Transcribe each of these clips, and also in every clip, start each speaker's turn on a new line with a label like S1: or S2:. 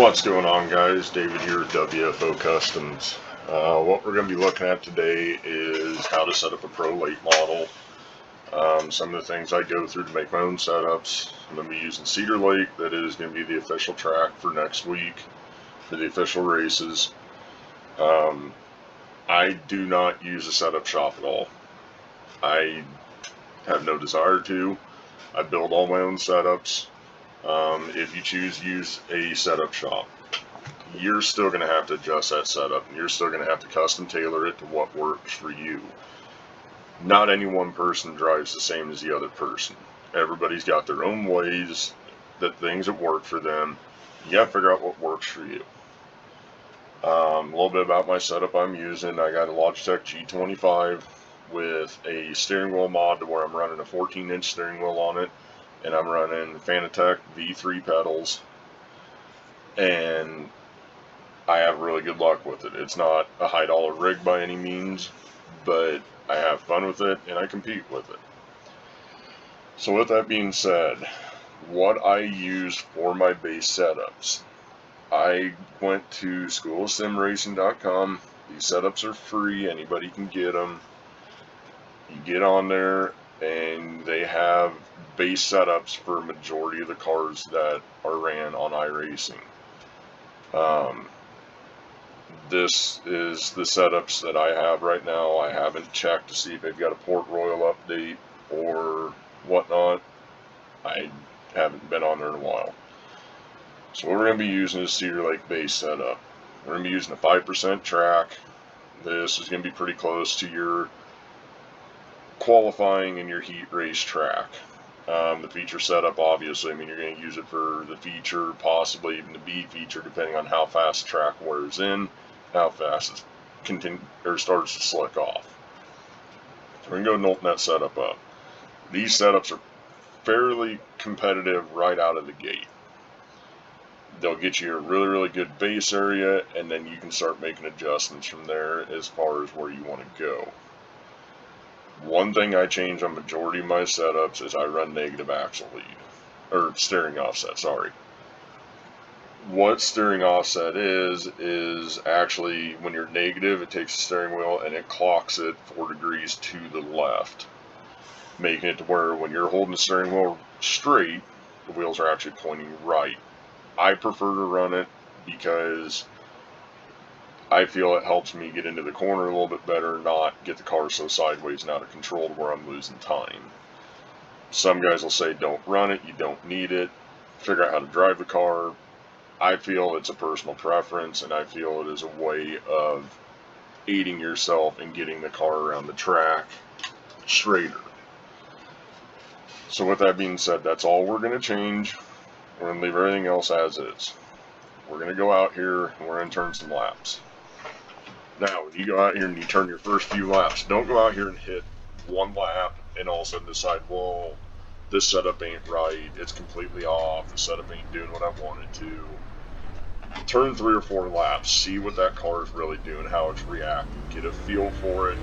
S1: What's going on, guys? David here at WFO Customs. What we're going to be looking at today is how to set up a pro late model. Some of the things I go through to make my own setups. I'm going to be using Cedar Lake. That is going to be the official track for next week for the official races. I do not use a setup shop at all. I have no desire to. I build all my own setups. If you choose to use a setup shop, you're still going to have to adjust that setup, and you're still going to have to custom tailor it to what works for you. Not any one person drives the same as the other person. Everybody's got their own ways, that things that work for them. You have to figure out what works for you. A little bit about my setup I'm using. I got a Logitech G25 with a steering wheel mod to where I'm running a 14-inch steering wheel on it, and I'm running Fanatec V3 pedals, and I have really good luck with it. It's not a high dollar rig by any means, but I have fun with it and I compete with it. So with that being said, what I use for my base setups, I went to schoolofsimracing.com. These setups are free, anybody can get them. You get on there and they have base setups for a majority of the cars that are ran on iRacing. This is the setups that I have right now. I haven't checked to see if they've got a Port Royal update or whatnot. I haven't been on there in a while. So what we're going to be using is Cedar Lake base setup. We're going to be using a 5% track. This is going to be pretty close to your qualifying and your heat race track. The feature setup, obviously, I mean, you're going to use it for the feature, possibly even the B feature, depending on how fast the track wears in, how fast it starts to slick off. So we're going to go Knowlton that setup up. These setups are fairly competitive right out of the gate. They'll get you a really, really good base area, and then you can start making adjustments from there as far as where you want to go. One thing I change on majority of my setups is I run negative axle lead, or steering offset, sorry. What steering offset is actually when you're negative, it takes the steering wheel and it clocks it 4 degrees to the left, making it to where when you're holding the steering wheel straight, the wheels are actually pointing right. I prefer to run it because I feel it helps me get into the corner a little bit better, not get the car so sideways and out of control to where I'm losing time. Some guys will say don't run it, you don't need it, figure out how to drive the car. I feel it's a personal preference, and I feel it is a way of aiding yourself in getting the car around the track straighter. So with that being said, that's all we're going to change. We're going to leave everything else as is. We're going to go out here and we're going to turn some laps. Now, when you go out here and you turn your first few laps, don't go out here and hit one lap and all of a sudden decide, well, this setup ain't right, it's completely off, the setup ain't doing what I want it to. Turn 3 or 4 laps, see what that car is really doing, how it's reacting, get a feel for it,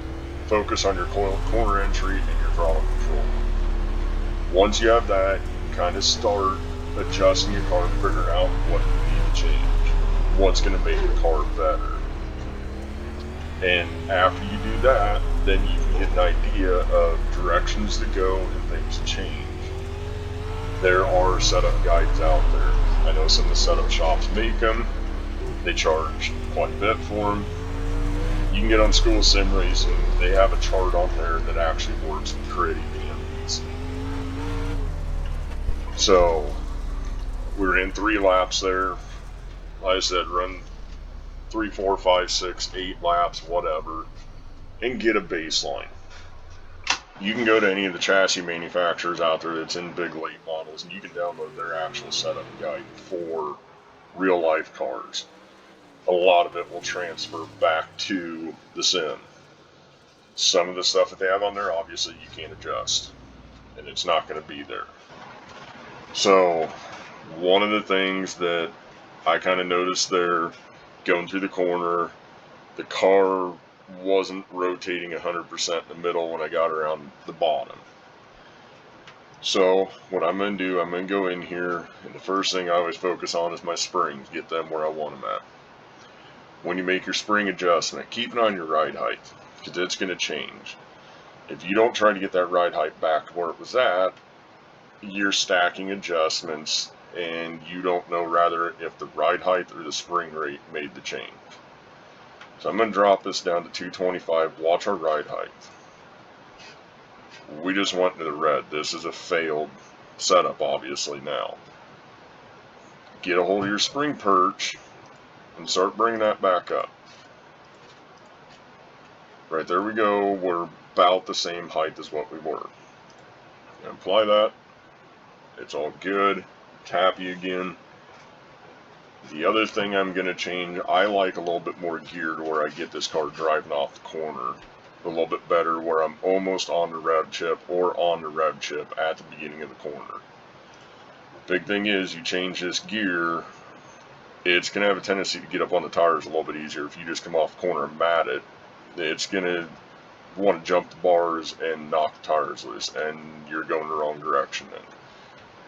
S1: focus on your corner entry and your throttle control. Once you have that, you kind of start adjusting your car and figure out what you need to change, what's going to make the car better. And after you do that, then you can get an idea of directions to go and things to change. There are setup guides out there. I know some of the setup shops make them. They charge quite a bit for them. You can get on School of Sim Racing. They have a chart on there that actually works pretty damn easy. So we're in 3 laps there. Like I said, run 3, 4, 5, 6, 8 laps, whatever, and get a baseline. You can go to any of the chassis manufacturers out there that's in big late models, and you can download their actual setup guide for real life cars. A lot of it will transfer back to the sim. Some of the stuff that they have on there, obviously you can't adjust, and it's not going to be there. So one of the things that I kind of noticed there, going through the corner, the car wasn't rotating 100% in the middle when I got around the bottom. So what I'm going to do, I'm going to go in here, and the first thing I always focus on is my springs, get them where I want them at. When you make your spring adjustment, keep it on your ride height, because it's going to change. If you don't try to get that ride height back to where it was at, you're stacking adjustments, and you don't know rather if the ride height or the spring rate made the change. So I'm going to drop this down to 225, watch our ride height. We just went into the red. This is a failed setup, obviously, now. Get a hold of your spring perch and start bringing that back up. Right, there we go. We're about the same height as what we were. Apply that. It's all good. Tappy again. The other thing I'm going to change, I like a little bit more gear to where I get this car driving off the corner a little bit better, where I'm almost on the rev chip or on the rev chip at the beginning of the corner. Big thing is, you change this gear, it's going to have a tendency to get up on the tires a little bit easier. If you just come off the corner and mat it, it's going to want to jump the bars and knock the tires loose, and you're going the wrong direction then.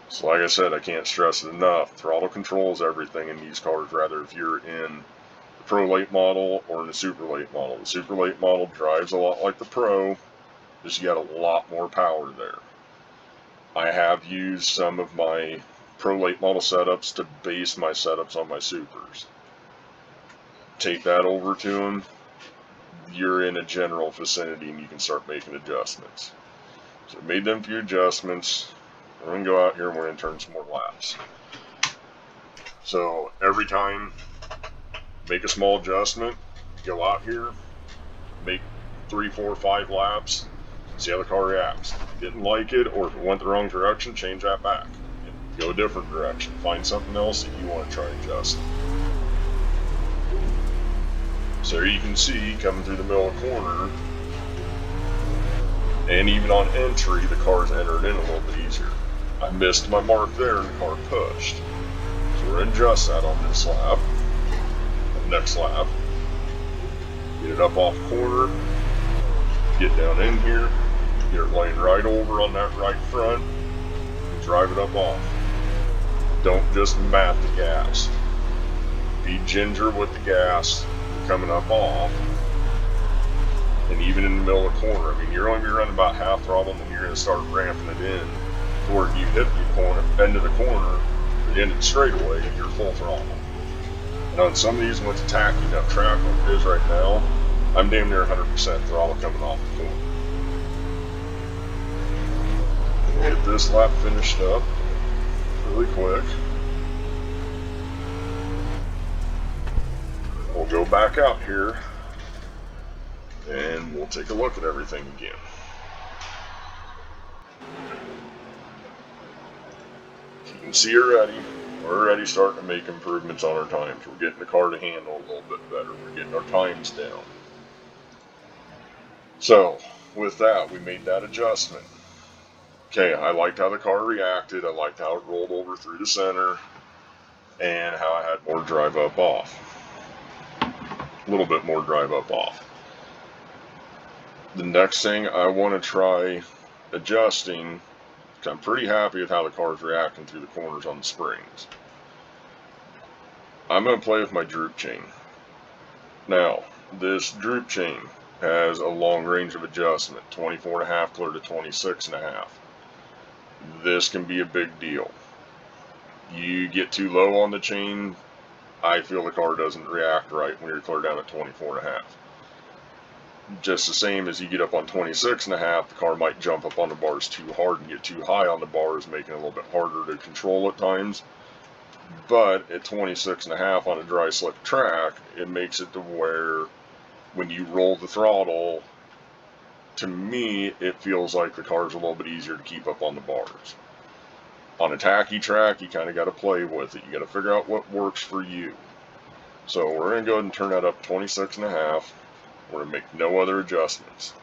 S1: So like I said, I can't stress it enough, throttle controls everything in these cars, rather if you're in the Pro Late model or in the Super Late model. The Super Late model drives a lot like the Pro, just you got a lot more power there. I have used some of my Pro Late model setups to base my setups on my Supers. Take that over to them, you're in a general vicinity and you can start making adjustments. So I made them few adjustments. We're going to go out here and we're going to turn some more laps. So every time, make a small adjustment, go out here, make 3, 4, 5 laps, see how the car reacts. If you didn't like it, or if it went the wrong direction, change that back. Go a different direction. Find something else that you want to try adjusting. So there you can see, coming through the middle of the corner, and even on entry, the car's entered in a little bit easier. I missed my mark there and the car pushed. So we're going to adjust that on this lap. Next lap. Get it up off corner. Get down in here. Get it laying right over on that right front. And drive it up off. Don't just mat the gas. Be ginger with the gas coming up off. And even in the middle of the corner, I mean, you're only going to be running about half throttle, and you're going to start ramping it in before you hit the corner, end of the corner, or the end of the straightaway, and you're full throttle. And on some of these, when it's tacky enough track like it is right now, I'm damn near 100% throttle coming off the corner. We'll get this lap finished up really quick. We'll go back out here and we'll take a look at everything again. You can see already, we're already starting to make improvements on our times. We're getting the car to handle a little bit better. We're getting our times down. So, with that, we made that adjustment. Okay, I liked how the car reacted. I liked how it rolled over through the center, and how I had more drive up off. A little bit more drive up off. The next thing I want to try adjusting, I'm pretty happy with how the car's reacting through the corners on the springs. I'm going to play with my droop chain. Now, this droop chain has a long range of adjustment, 24.5 clear to 26.5. This can be a big deal. You get too low on the chain, I feel the car doesn't react right when you're clear down at 24.5. Just the same as you get up on 26.5, the car might jump up on the bars too hard and get too high on the bars, making it a little bit harder to control at times. But at 26.5 on a dry slip track, it makes it to where when you roll the throttle, to me, it feels like the car's a little bit easier to keep up on the bars. On a tacky track, you kind of got to play with it. You got to figure out what works for you. So we're going to go ahead and turn that up to 26.5. We're going to make no other adjustments.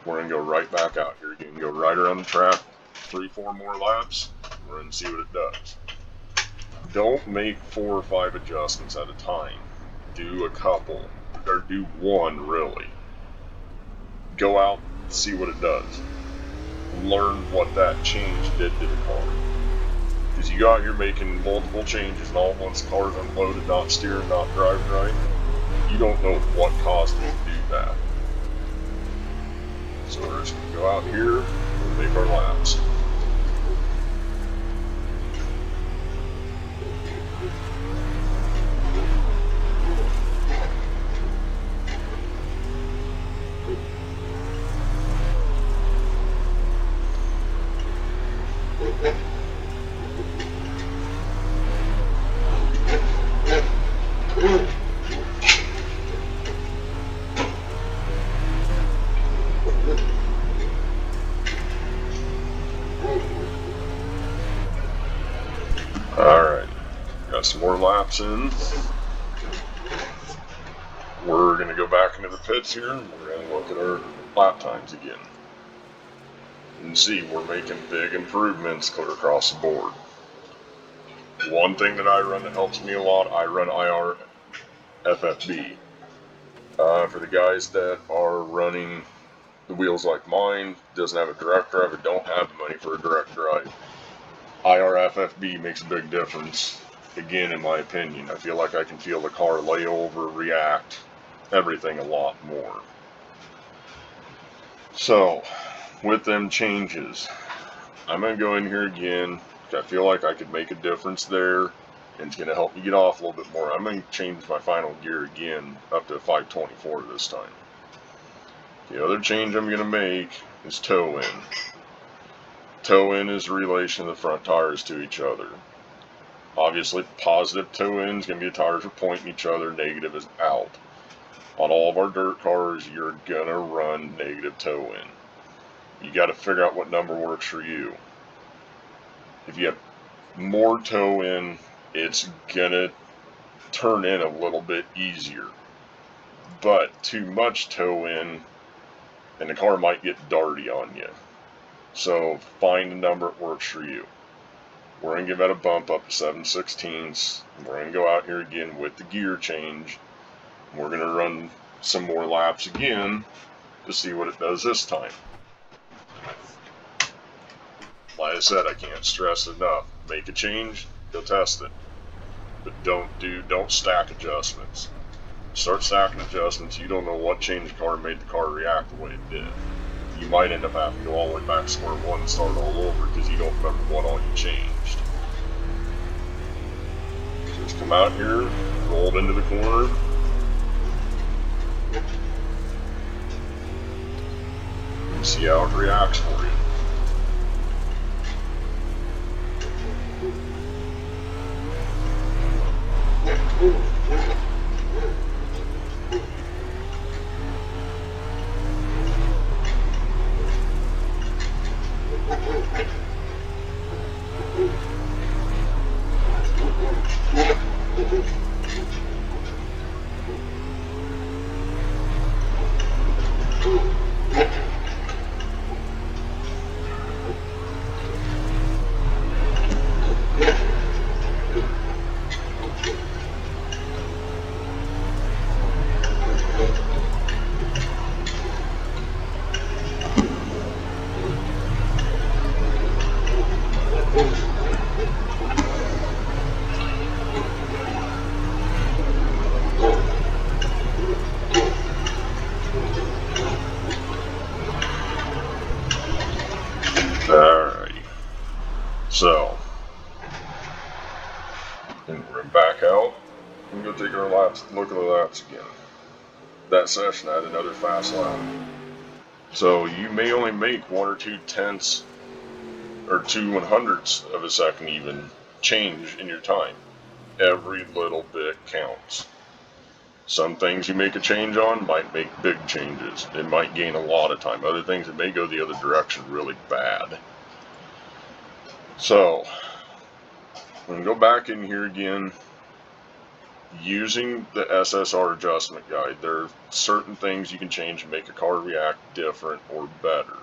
S1: We're going to go right back out here. You can go right around the track, 3, 4 more laps. We're going to see what it does. Don't make 4 or 5 adjustments at a time. Do a couple, or do one really. Go out, see what it does. learn what that change did to the car. Because you go out here making multiple changes, and all at once the car's unloaded, not steering, not driving right. You don't know what caused it to do that. So we're just going to go out here and make our laps. Alright, got some more laps in. We're going to go back into the pits here, and we're going to look at our lap times again. And see, we're making big improvements clear across the board. One thing that I run that helps me a lot, I run IRFFB. For the guys that are running the wheels like mine, doesn't have a direct drive or don't have the money for a direct drive, IRFFB makes a big difference. Again, in my opinion, I feel like I can feel the car lay over, react, everything a lot more. So, with them changes, I'm going to go in here again. I feel like I could make a difference there, and it's going to help me get off a little bit more. I'm going to change my final gear again up to 524 this time. The other change I'm going to make is toe in. Toe in is the relation of the front tires to each other. Obviously, positive toe in is going to be the tires are pointing each other, negative is out. On all of our dirt cars, you're going to run negative toe in. You got to figure out what number works for you. If you have more toe in, it's going to turn in a little bit easier. But too much toe in, and the car might get darty on you. So find a number that works for you. We're going to give that a bump up to 7/16. We're going to go out here again with the gear change. We're going to run some more laps again to see what it does this time. Like I said, I can't stress it enough. Make a change, go test it. But don't stack adjustments. Start stacking adjustments, you don't know what change the car made the car react the way it did. You might end up having to go all the way back to square one and start all over because you don't remember what all you changed. So just come out here, roll it into the corner. And see how it reacts for you. Alrighty, so then we're back out and go take our laps, look at the laps again. That session I had another fast lap. So you may only make 1 or 2 tenths or 2 100ths of a second even change in your time. Every little bit counts. Some things you make a change on might make big changes. It might gain a lot of time. Other things, it may go the other direction really bad. So, I'm going to go back in here again. Using the SSR adjustment guide, there are certain things you can change to make a car react different or better.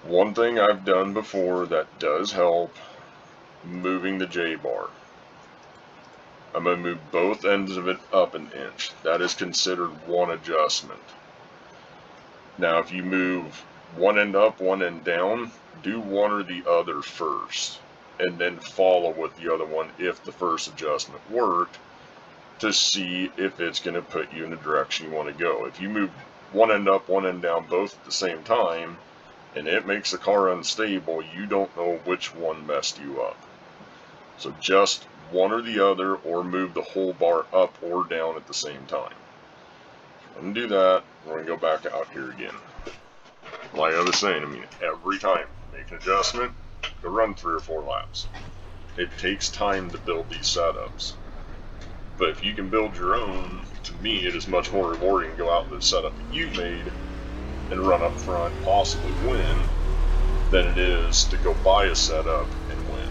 S1: One thing I've done before that does help, moving the J-bar. I'm going to move both ends of it up an inch. That is considered one adjustment. Now if you move one end up, one end down, do one or the other first, and then follow with the other one if the first adjustment worked, to see if it's going to put you in the direction you want to go. If you move one end up, one end down both at the same time, and it makes the car unstable, you don't know which one messed you up. So just one or the other, or move the whole bar up or down at the same time. I'm going to do that. We're going to go back out here again. Like I was saying, I mean, every time make an adjustment, go run 3 or 4 laps. It takes time to build these setups. But if you can build your own, to me it is much more rewarding to go out with the setup that you made and run up front, possibly win, than it is to go buy a setup and win.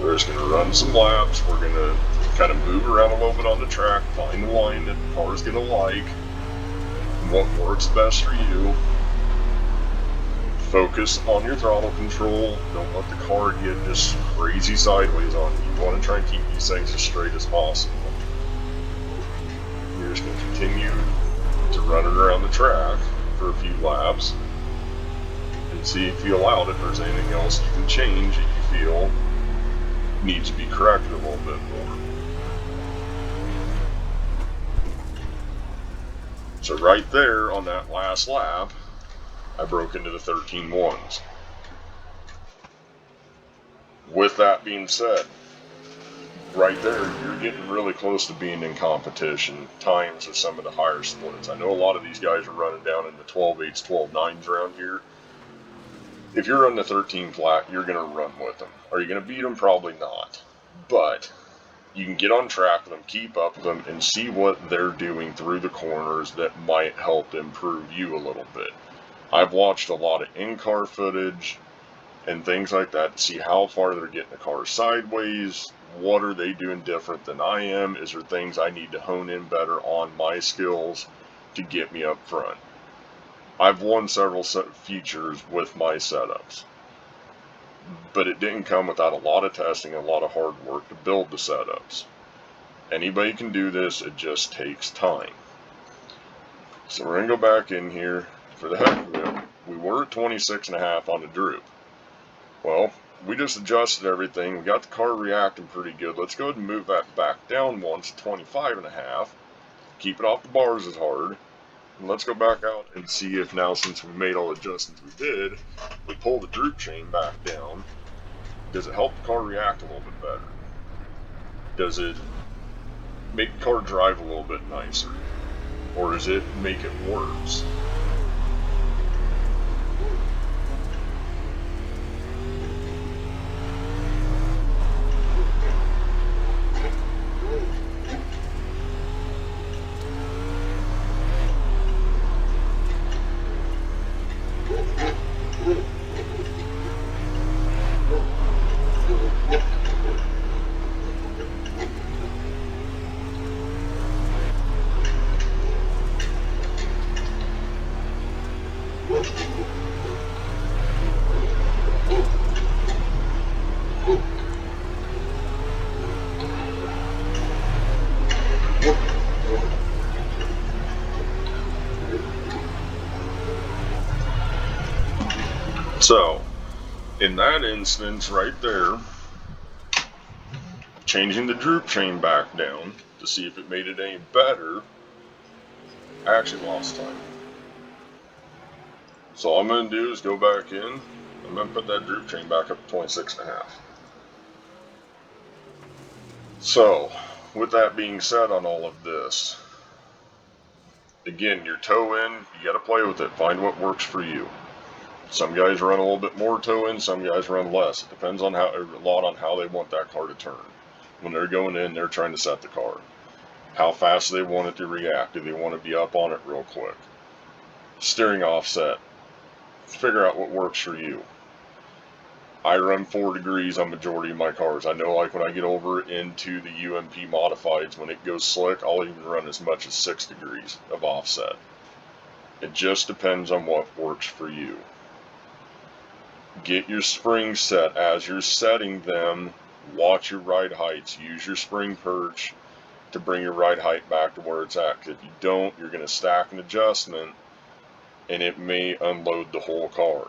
S1: We're just going to run some laps. We're going to kind of move around a little bit on the track, find the line that the car is going to like, what works best for you. Focus on your throttle control. Don't let the car get just crazy sideways on you. You want to try and keep these things as straight as possible. You're just going to continue to run it around the track for a few laps and see if you allow it. If there's anything else you can change that you feel needs to be corrected a little bit more. So right there on that last lap, I broke into the 13.1s. With that being said, right there, you're getting really close to being in competition times with some of the higher splits. I know a lot of these guys are running down into 12.8s, 12.9s around here. If you're running the 13 flat, you're going to run with them. Are you going to beat them? Probably not. But you can get on track with them, keep up with them, and see what they're doing through the corners that might help improve you a little bit. I've watched a lot of in-car footage and things like that to see how far they're getting the car sideways. What are they doing different than I am? Is there things I need to hone in better on my skills to get me up front? I've won several features with my setups, but it didn't come without a lot of testing and a lot of hard work to build the setups. Anybody can do this, it just takes time. So we're going to go back in here. For the heck of it, we were at 26.5 on the droop. Well, we just adjusted everything. We got the car reacting pretty good. Let's go ahead and move that back down once to 25.5. Keep it off the bars as hard. And let's go back out and see if now, since we made all the adjustments we did, we pull the droop chain back down. Does it help the car react a little bit better? Does it make the car drive a little bit nicer? Or does it make it worse? So, in that instance right there, changing the droop chain back down to see if it made it any better, I actually lost time. So all I'm going to do is go back in. I'm going to put that droop chain back up to 26.5. So, with that being said on all of this, again, your toe in, you got to play with it. Find what works for you. Some guys run a little bit more toe in, some guys run less. It depends on a lot on how they want that car to turn. When they're going in, they're trying to set the car. How fast do they want it to react? Do they want to be up on it real quick? Steering offset. Figure out what works for you. I run 4 degrees on majority of my cars. I know, like, when I get over into the UMP modifieds, when it goes slick, I'll even run as much as 6 degrees of offset. It just depends on what works for you. Get your springs set. As you're setting them, watch your ride heights. Use your spring perch to bring your ride height back to where it's at. Because if you don't, you're going to stack an adjustment and it may unload the whole car.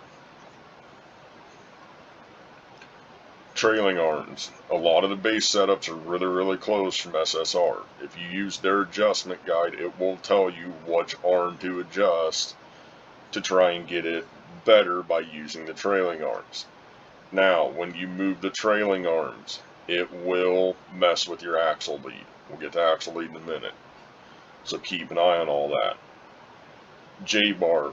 S1: Trailing arms. A lot of the base setups are really close from SSR. If you use their adjustment guide, it will tell you which arm to adjust to try and get it better by using the trailing arms. Now, when you move the trailing arms, it will mess with your axle lead. We'll get to axle lead in a minute. So keep an eye on all that. J-bar.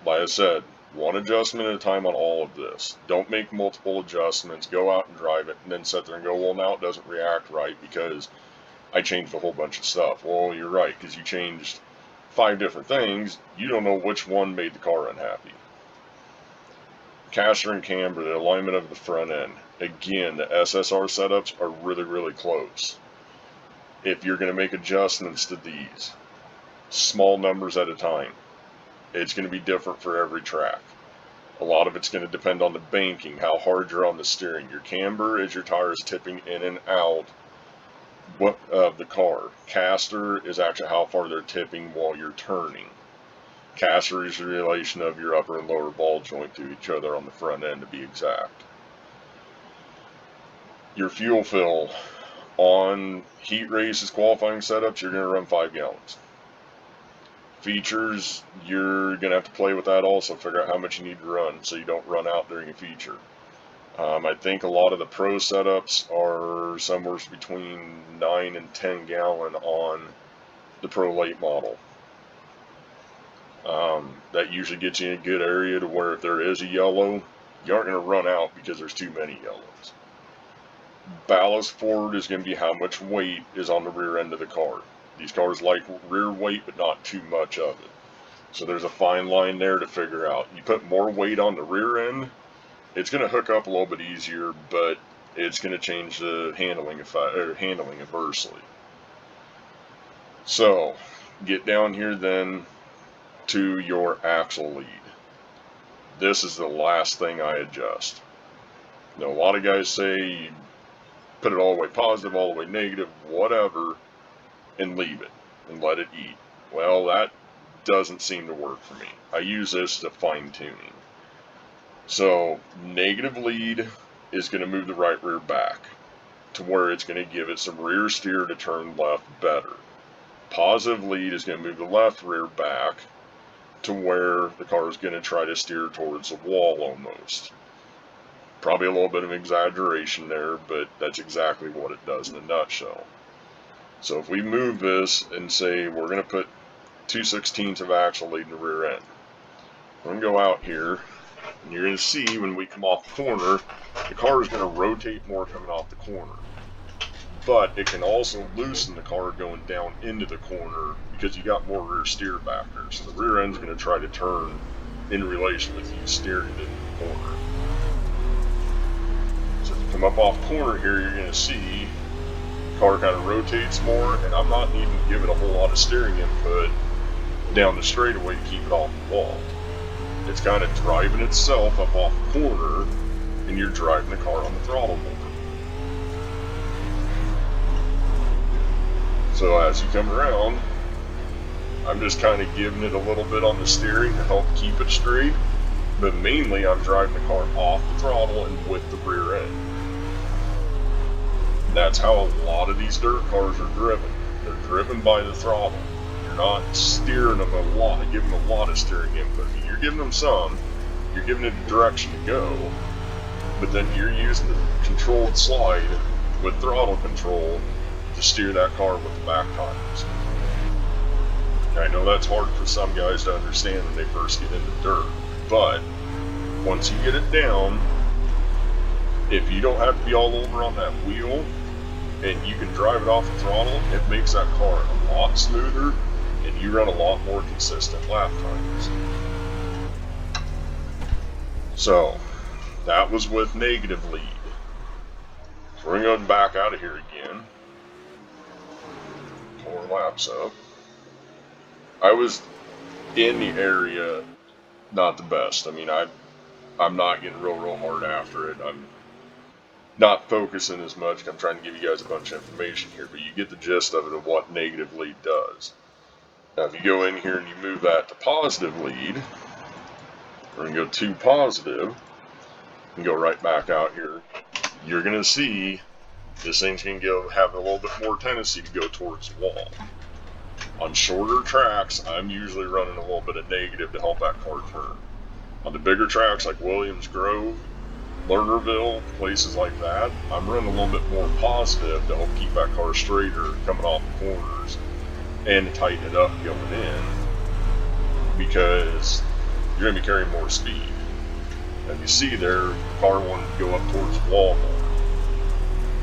S1: Like I said, one adjustment at a time on all of this. Don't make multiple adjustments. Go out and drive it and then sit there and go, well, now it doesn't react right because I changed a whole bunch of stuff. Well, you're right, because you changed 5 different things. You don't know which one made the car unhappy. Caster and camber, the alignment of the front end. Again, the SSR setups are really close. If you're going to make adjustments to these, small numbers at a time. It's going to be different for every track. A lot of it's going to depend on the banking, how hard you're on the steering. Your camber is your tires tipping in and out of the car. Caster is actually how far they're tipping while you're turning. Caster is the relation of your upper and lower ball joint to each other on the front end, to be exact. Your fuel fill. On heat races, qualifying setups, you're going to run 5 gallons. Features, you're going to have to play with that also, figure out how much you need to run so you don't run out during a feature. I think a lot of the pro setups are somewhere between 9 and 10 gallon on the pro late model. That usually gets you in a good area to where if there is a yellow, you aren't going to run out because there's too many yellows. Ballast forward is going to be how much weight is on the rear end of the car. These cars like rear weight, but not too much of it. So there's a fine line there to figure out. You put more weight on the rear end, it's going to hook up a little bit easier, but it's going to change the handling adversely. So, get down here then to your axle lead. This is the last thing I adjust. Now, a lot of guys say put it all the way positive, all the way negative, whatever, and leave it and let it eat. Well, that doesn't seem to work for me. I use this as a fine-tuning. So negative lead is going to move the right rear back to where it's going to give it some rear steer to turn left better. Positive lead is going to move the left rear back to where the car is going to try to steer towards the wall almost. Probably a little bit of exaggeration there, but that's exactly what it does in a nutshell. So if we move this and say we're going to put 2/16 of axle lead in the rear end, we're going to go out here, and you're going to see when we come off the corner, the car is going to rotate more coming off the corner. But it can also loosen the car going down into the corner because you got more rear steer back there. So the rear end's going to try to turn in relation with you steering it in the corner. So if you come up off corner here, you're going to see the car kind of rotates more, and I'm not needing to give it a whole lot of steering input down the straightaway to keep it off the wall. It's kind of driving itself up off the corner, and you're driving the car on the throttle more. So as you come around, I'm just kind of giving it a little bit on the steering to help keep it straight, but mainly I'm driving the car off the throttle and with the rear end. That's how a lot of these dirt cars are driven. They're driven by the throttle. You're not steering them a lot, giving them a lot of steering input. You're giving them some, you're giving it a direction to go, but then you're using the controlled slide with throttle control to steer that car with the back tires. I know that's hard for some guys to understand when they first get into dirt, but once you get it down, if you don't have to be all over on that wheel and you can drive it off the throttle, it makes that car a lot smoother and you run a lot more consistent lap times. So That was with negative lead. So we're going back out of here again. 4 laps up. I was in the area, not the best. I mean, I'm not getting real hard after it. I'm not focusing as much. I'm trying to give you guys a bunch of information here, but you get the gist of it of what negative lead does. Now, if you go in here and you move that to positive lead, we're going to go to positive and go right back out here. You're going to see this thing's going to have a little bit more tendency to go towards the wall. On shorter tracks, I'm usually running a little bit of negative to help that car turn. On the bigger tracks like Williams Grove, Lernerville, places like that, I'm running a little bit more positive to help keep that car straighter coming off the corners and tighten it up going in, because you're going to be carrying more speed. And you see there, the car wanted to go up towards the wall more.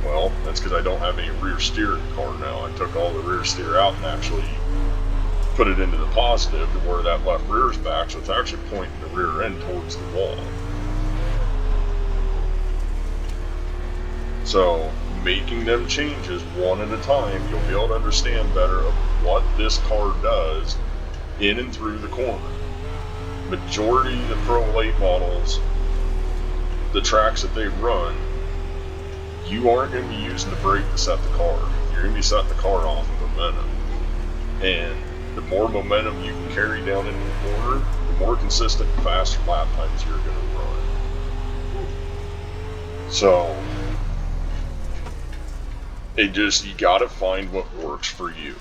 S1: Well, that's because I don't have any rear steer in the car now. I took all the rear steer out and actually put it into the positive to where that left rear is back, so it's actually pointing the rear end towards the wall. So, making them changes one at a time, you'll be able to understand better of what this car does in and through the corner. Majority of the Pro late models, the tracks that they've run, you aren't going to be using the brake to set the car. You're going to be setting the car off of momentum. And the more momentum you can carry down into the corner, the more consistent and faster lap times you're going to run. So, you got to find what works for you.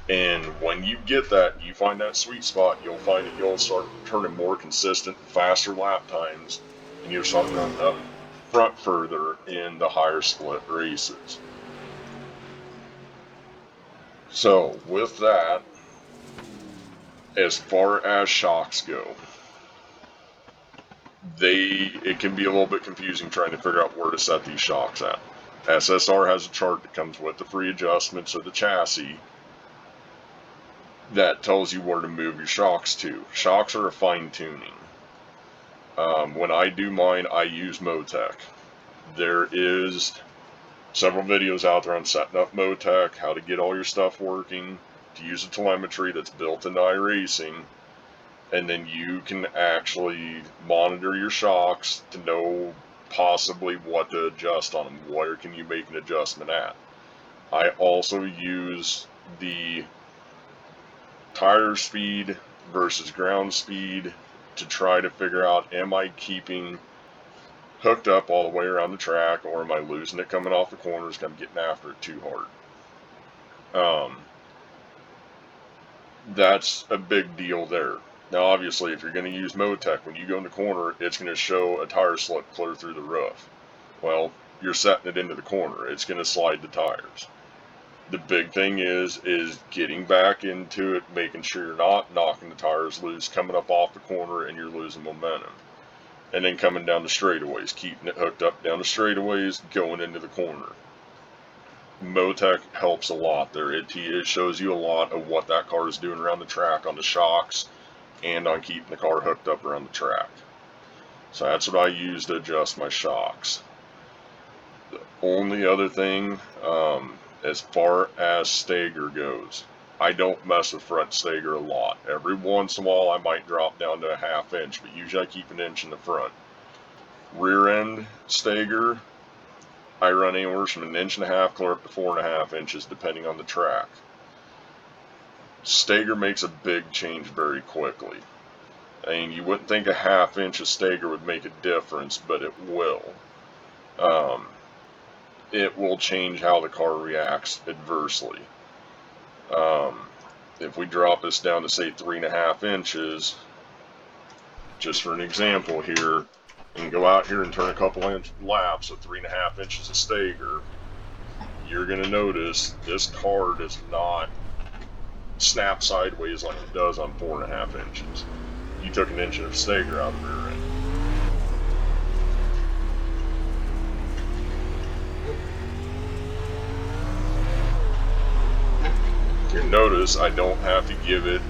S1: And when you get that, you find that sweet spot, you'll find that you'll start turning more consistent, faster lap times, and you'll start running up front further in the higher split races. So with that, as far as shocks go, it can be a little bit confusing trying to figure out where to set these shocks at. SSR has a chart that comes with the free adjustments of the chassis that tells you where to move your shocks to. Shocks are a fine-tuning. When I do mine, I use Motec. There is several videos out there on setting up Motec, how to get all your stuff working, to use a telemetry that's built into iRacing, and then you can actually monitor your shocks to know possibly what to adjust on them. Where can you make an adjustment at? I also use the tire speed versus ground speed to try to figure out, am I keeping hooked up all the way around the track, or am I losing it coming off the corners, I'm getting after it too hard. That's a big deal there. Now obviously if you're going to use Motec, when you go in the corner, it's going to show a tire slip clear through the roof. Well, you're setting it into the corner, it's going to slide the tires. The big thing is getting back into it, making sure you're not knocking the tires loose, coming up off the corner and you're losing momentum. And then coming down the straightaways, keeping it hooked up down the straightaways, going into the corner. Motec helps a lot there. It shows you a lot of what that car is doing around the track on the shocks and on keeping the car hooked up around the track. So that's what I use to adjust my shocks. The only other thing, as far as Stager goes, I don't mess with front Stager a lot. Every once in a while I might drop down to a ½ inch, but usually I keep an inch in the front. Rear end Stager, I run anywhere from 1.5 inches clear up to 4.5 inches depending on the track. Stager makes a big change very quickly. I mean, you wouldn't think a ½ inch of Stager would make a difference, but it will. It will change how the car reacts adversely. If we drop this down to say 3.5 inches, just for an example here, and go out here and turn a couple laps at 3.5 inches of Stager, you're going to notice this car does not snap sideways like it does on 4.5 inches. You took an inch of Stager out of the rear end. You notice I don't have to give it,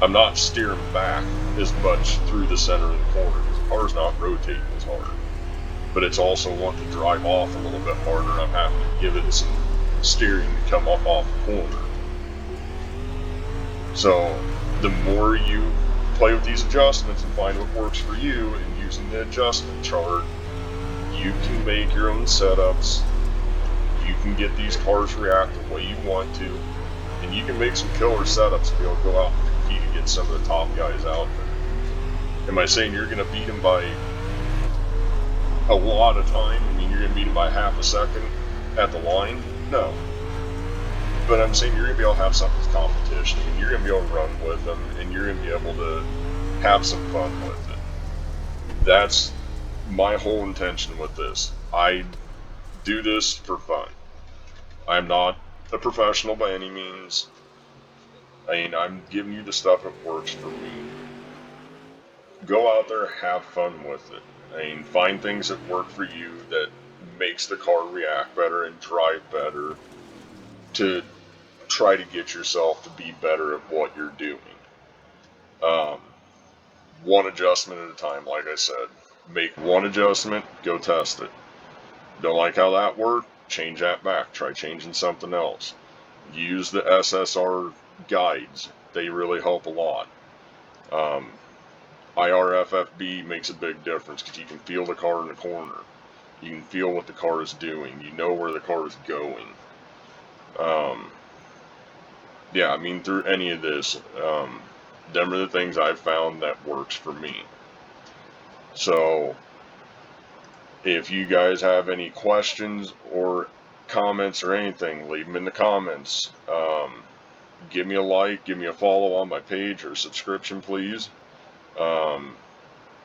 S1: I'm not steering back as much through the center of the corner because the car's not rotating as as hard. But it's also wanting to drive off a little bit harder, and I'm having to give it some steering to come up off the corner. So the more you play with these adjustments and find what works for you, and using the adjustment chart, you can make your own setups. You can get these cars react the way you want to, and you can make some killer setups to be able to go out and compete against some of the top guys out there. Am I saying you're going to beat them by a lot of time? I mean, you're going to beat them by half a second at the line? No. But I'm saying you're going to be able to have some competition, and you're going to be able to run with them, and you're going to be able to have some fun with it. That's my whole intention with this. I do this for fun. I'm not a professional by any means. I mean, I'm giving you the stuff that works for me. Go out there, have fun with it. I mean, find things that work for you that makes the car react better and drive better to try to get yourself to be better at what you're doing. One adjustment at a time, like I said. Make one adjustment, go test it. Don't like how that worked? Change that back. Try changing something else. Use the SSR guides. They really help a lot. IRFFB makes a big difference because you can feel the car in the corner. You can feel what the car is doing. You know where the car is going. Yeah, I mean, through any of this, them are the things I've found that works for me. So, if you guys have any questions or comments or anything, leave them in the comments. Give me a like, give me a follow on my page or subscription, please.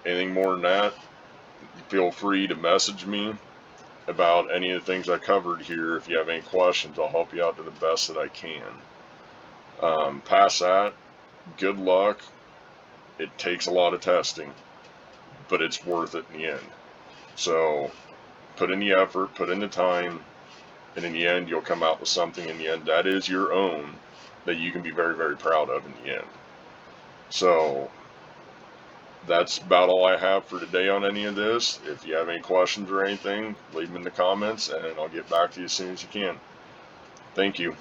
S1: Anything more than that, feel free to message me about any of the things I covered here. If you have any questions, I'll help you out to the best that I can. Past that, good luck. It takes a lot of testing, but it's worth it in the end. So put in the effort, put in the time, and in the end, you'll come out with something in the end that is your own, that you can be very, very proud of in the end. So that's about all I have for today on any of this. If you have any questions or anything, leave them in the comments, and I'll get back to you as soon as you can. Thank you.